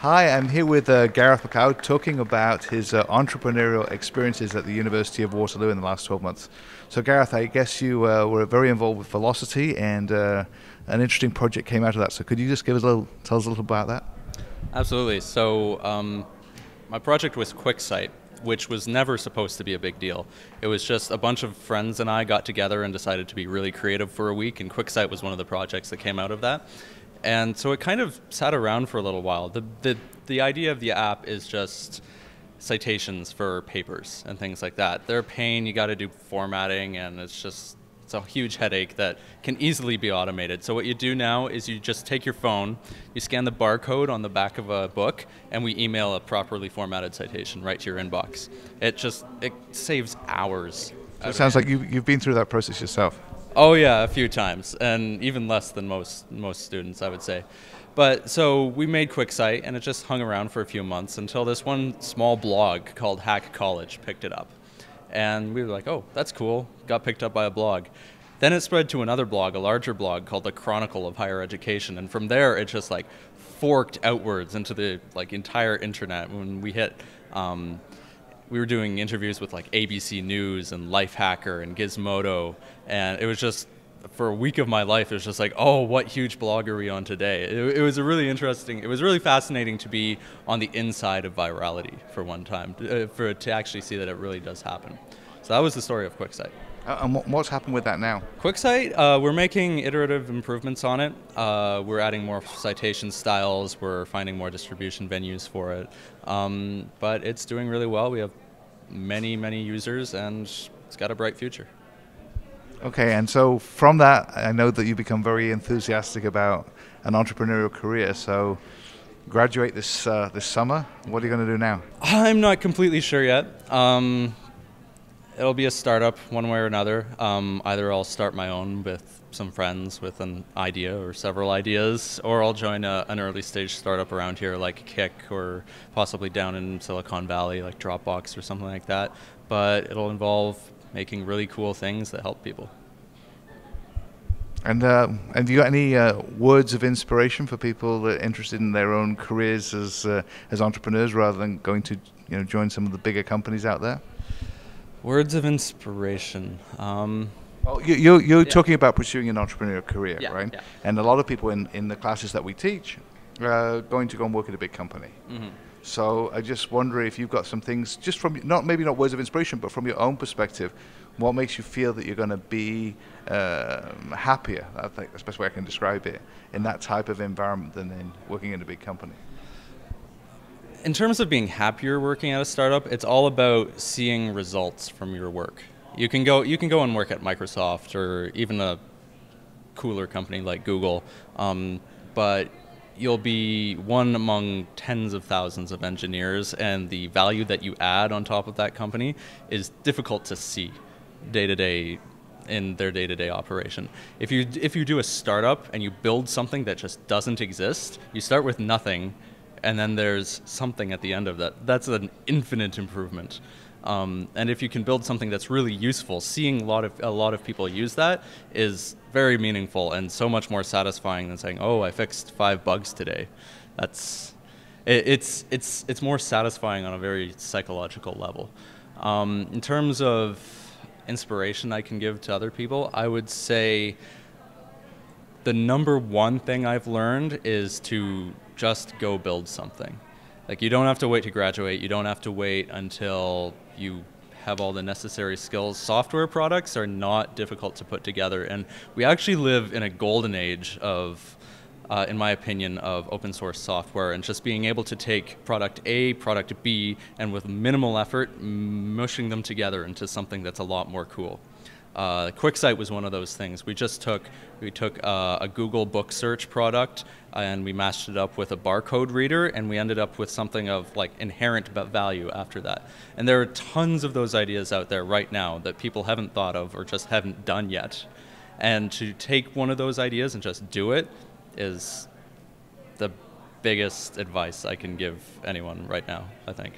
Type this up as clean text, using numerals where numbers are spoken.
Hi, I'm here with Gareth talking about his entrepreneurial experiences at the University of Waterloo in the last 12 months. So Gareth, I guess you were very involved with Velocity and an interesting project came out of that. So could you just tell us a little about that? Absolutely. So my project was QuickSight, which was never supposed to be a big deal. It was just a bunch of friends and I got together and decided to be really creative for a week, and QuickSight was one of the projects that came out of that. And so it kind of sat around for a little while. The idea of the app is just citations for papers and things like that. They're a pain, you got to do formatting, and it's a huge headache that can easily be automated. So what you do now is you just take your phone, you scan the barcode on the back of a book, and we email a properly formatted citation right to your inbox. It saves hours. So it sounds like you've been through that process yourself. Oh yeah, a few times, and even less than most students, I would say. But so we made QuickSight, and it just hung around for a few months until this one small blog called Hack College picked it up. And we were like, oh, that's cool. Got picked up by a blog. Then it spread to another blog, a larger blog called the Chronicle of Higher Education. And from there, it just forked outwards into the entire internet. When we hit, we were doing interviews with ABC News and Lifehacker and Gizmodo. And it was just, for a week of my life, it was just like, oh, what huge blog are we on today? It was a really interesting, it was really fascinating to be on the inside of virality for one time, to actually see that it really does happen. So that was the story of QuickSight. And what's happened with that now? QuickSight, we're making iterative improvements on it. We're adding more citation styles, we're finding more distribution venues for it. But it's doing really well. We have many, many users, and it's got a bright future. Okay, and so from that, I know that you become very enthusiastic about an entrepreneurial career. So, graduate this summer. What are you going to do now? I'm not completely sure yet. It'll be a startup one way or another. Either I'll start my own with some friends with an idea or several ideas, or I'll join an early stage startup around here like Kick, or possibly down in Silicon Valley like Dropbox or something like that. But it'll involve making really cool things that help people. And do you got any words of inspiration for people that are interested in their own careers as entrepreneurs, rather than going to join some of the bigger companies out there? Words of inspiration. Well, you're talking about pursuing an entrepreneurial career, Yeah, right? yeah. And a lot of people in the classes that we teach are going to go and work at a big company. Mm-hmm. So I just wonder if you've got some things, just from maybe not words of inspiration, but from your own perspective, what makes you feel that you're going to be happier? I think that's the best way I can describe it, in that type of environment than in working in a big company. In terms of being happier working at a startup, it's all about seeing results from your work. You can go and work at Microsoft or even a cooler company like Google, but you'll be one among tens of thousands of engineers, and the value that you add on top of that company is difficult to see day to day in their day-to-day operation. If you do a startup and you build something that just doesn't exist, you start with nothing, and then there's something at the end of that. That's an infinite improvement. And if you can build something that's really useful, seeing a lot of people use that is very meaningful and so much more satisfying than saying, "Oh, I fixed 5 bugs today." It's more satisfying on a very psychological level. In terms of inspiration I can give to other people, I would say the number one thing I've learned is to just go build something. You don't have to wait to graduate. You don't have to wait until you have all the necessary skills. Software products are not difficult to put together, and we actually live in a golden age of, in my opinion, of open source software, and just being able to take product A, product B, and with minimal effort, mushing them together into something that's a lot more cool. QuickSight was one of those things. We took a Google book search product and we matched it up with a barcode reader, and we ended up with something of inherent value after that. And there are tons of those ideas out there right now that people haven't thought of or just haven't done yet. And to take one of those ideas and just do it is the biggest advice I can give anyone right now, I think.